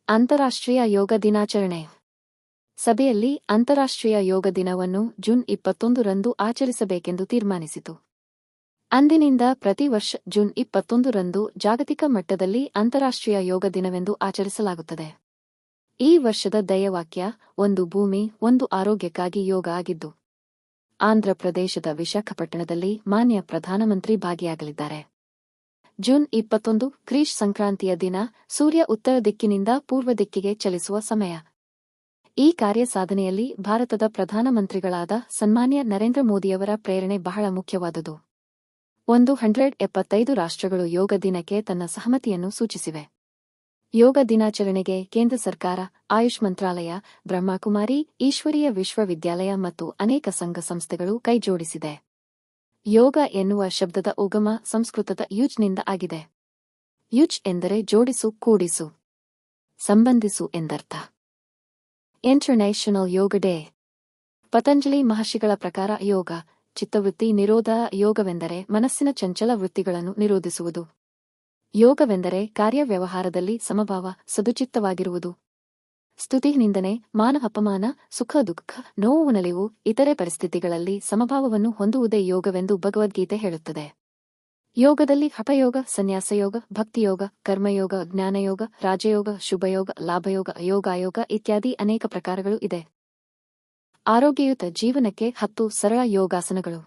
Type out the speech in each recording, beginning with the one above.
ಅಂತಾರಾಷ್ಟ್ರೀಯ ಯೋಗ ದಿನಾಚರಣೆ. ಸಭೆಯಲ್ಲಿ ಅಂತಾರಾಷ್ಟ್ರೀಯ ಯೋಗ ದಿನವನ್ನು ಜೂನ್ 21ರಂದು ಆಚರಿಸಬೇಕೆಂದು ತೀರ್ಮಾನಿಸಿತು. ಅಂದಿನಿಂದ ಪ್ರತಿ ವರ್ಷ ಜೂನ್ 21ರಂದು ಜಾಗತಿಕ ಮಟ್ಟದಲ್ಲಿ ಅಂತಾರಾಷ್ಟ್ರೀಯ ಯೋಗ ದಿನವೆಂದು ಆಚರಿಸಲಾಗುತ್ತದೆ. ಈ ವರ್ಷದ ಧ್ಯೇಯವಾಕ್ಯ ಒಂದು ಭೂಮಿ ಒಂದು ಆರೋಗ್ಯಕ್ಕಾಗಿ ಯೋಗ ಆಗಿದ್ದು, ಆಂಧ್ರಪ್ರದೇಶದ ವಿಶಾಖಪಟ್ಟಣದಲ್ಲಿ ಮಾನ್ಯ ಪ್ರಧಾನಮಂತ್ರಿ ಭಾಗಿಯಾಗಲಿದ್ದಾರೆ. ಜೂನ್ 21 ಕ್ರಿಶ್ ಸಂಕ್ರಾಂತಿಯ ದಿನ ಸೂರ್ಯ ಉತ್ತರ ದಿಕ್ಕಿನಿಂದ ಪೂರ್ವ ದಿಕ್ಕಿಗೆ ಚಲಿಸುವ ಸಮಯ. ಈ ಕಾರ್ಯ ಸಾಧನೆಯಲ್ಲಿ ಭಾರತದ ಪ್ರಧಾನಮಂತ್ರಿಗಳಾದ ಸನ್ಮಾನ್ಯ ನರೇಂದ್ರ ಮೋದಿಯವರ ಪ್ರೇರಣೆ ಬಹಳ ಮುಖ್ಯವಾದುದು. 175 ರಾಷ್ಟ್ರಗಳು ಯೋಗ ದಿನಕ್ಕೆ ತನ್ನ ಸಹಮತಿಯನ್ನು ಸೂಚಿಸಿವೆ. ಯೋಗ ದಿನಾಚರಣೆಗೆ ಕೇಂದ್ರ ಸರ್ಕಾರ, ಆಯುಷ್ ಮಂತ್ರಾಲಯ, ಬ್ರಹ್ಮಕುಮಾರಿ ಈಶ್ವರೀಯ ವಿಶ್ವವಿದ್ಯಾಲಯ ಮತ್ತು ಅನೇಕ ಸಂಘ ಸಂಸ್ಥೆಗಳು ಕೈಜೋಡಿಸಿದೆ. ಯೋಗ ಎನ್ನುವ ಶಬ್ದದ ಉಗಮ ಸಂಸ್ಕೃತದ ಯುಜ್ನಿಂದ ಆಗಿದೆ. ಯುಜ್ ಎಂದರೆ ಜೋಡಿಸು, ಕೂಡಿಸು, ಸಂಬಂಧಿಸು ಎಂದರ್ಥ. ಇಂಟರ್ನ್ಯಾಷನಲ್ ಯೋಗ ಡೇ. ಪತಂಜಲಿ ಮಹರ್ಷಿಗಳ ಪ್ರಕಾರ ಯೋಗ, ಚಿತ್ತವೃತ್ತಿ ನಿರೋಧ. ಯೋಗವೆಂದರೆ ಮನಸ್ಸಿನ ಚಂಚಲ ವೃತ್ತಿಗಳನ್ನು ನಿರೋಧಿಸುವುದು. ಯೋಗವೆಂದರೆ ಕಾರ್ಯವ್ಯವಹಾರದಲ್ಲಿ ಸಮಭಾವ, ಸದುಚಿತ್ತವಾಗಿರುವುದು. ಸ್ತುತಿ, ನಿಂದನೆ, ಮಾನ ಅಪಮಾನ, ಸುಖ ದುಃಖ, ನೋವು ನಲಿವು ಇತರೆ ಪರಿಸ್ಥಿತಿಗಳಲ್ಲಿ ಸಮಭಾವವನ್ನು ಹೊಂದುವುದೇ ಯೋಗವೆಂದು ಭಗವದ್ಗೀತೆ ಹೇಳುತ್ತದೆ. ಯೋಗದಲ್ಲಿ ಹಠಯೋಗ, ಸನ್ಯಾಸಯೋಗ, ಭಕ್ತಿಯೋಗ, ಕರ್ಮಯೋಗ, ಜ್ಞಾನಯೋಗ, ರಾಜಯೋಗ, ಶುಭಯೋಗ, ಲಾಭಯೋಗ, ಯೋಗಾಯೋಗ ಇತ್ಯಾದಿ ಅನೇಕ ಪ್ರಕಾರಗಳು ಇದೆ. ಆರೋಗ್ಯಯುತ ಜೀವನಕ್ಕೆ 10 ಸರಳ ಯೋಗಾಸನಗಳು.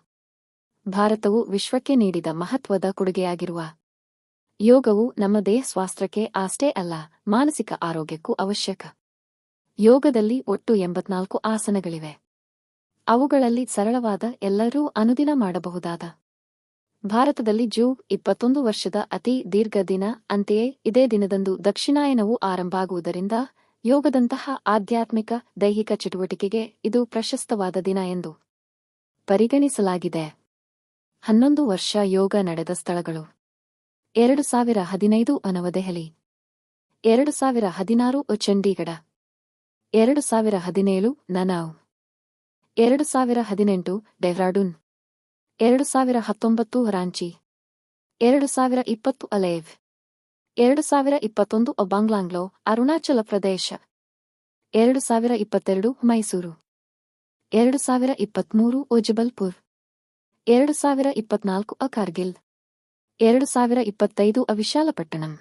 ಭಾರತವು ವಿಶ್ವಕ್ಕೆ ನೀಡಿದ ಮಹತ್ವದ ಕೊಡುಗೆಯಾಗಿರುವ ಯೋಗವು ನಮ್ಮ ದೇಹ ಸ್ವಾಸ್ಥ್ಯಕ್ಕೆ ಅಷ್ಟೇ ಅಲ್ಲ, ಮಾನಸಿಕ ಆರೋಗ್ಯಕ್ಕೂ ಅವಶ್ಯಕ. ಯೋಗದಲ್ಲಿ ಒಟ್ಟು 84 ಆಸನಗಳಿವೆ. ಅವುಗಳಲ್ಲಿ ಸರಳವಾದ, ಎಲ್ಲರೂ ಅನುದಿನ ಮಾಡಬಹುದಾದ. ಭಾರತದಲ್ಲಿ ಜೂನ್ 21 ವರ್ಷದ ಅತಿ ದೀರ್ಘ ದಿನ. ಅಂತೆಯೇ ಇದೇ ದಿನದಂದು ದಕ್ಷಿಣಾಯನವು ಆರಂಭವಾಗುವುದರಿಂದ ಯೋಗದಂತಹ ಆಧ್ಯಾತ್ಮಿಕ, ದೈಹಿಕ ಚಟುವಟಿಕೆಗೆ ಇದು ಪ್ರಶಸ್ತವಾದ ದಿನ ಎಂದು ಪರಿಗಣಿಸಲಾಗಿದೆ. 11 ವರ್ಷ ಯೋಗ ನಡೆದ ಸ್ಥಳಗಳು. 2015 ನವದೆಹಲಿ, 2016 ಚಂಡೀಗಢ, 2017 ನನಾವ್, 2018 ಡೆಹ್ರಾಡೂನ್, 2019 ರಾಂಚಿ, 2020 ಅಲೇವ್, 2021 ಬಾಂಗ್ಲಾಂಗ್ಲೋ ಅರುಣಾಚಲ ಪ್ರದೇಶ, 2022 ಮೈಸೂರು, 2023 ಜಬಲ್ಪುರ್, 2024 ಕಾರ್ಗಿಲ್, 2025 ವಿಶಾಲಪಟ್ಟಣಂ.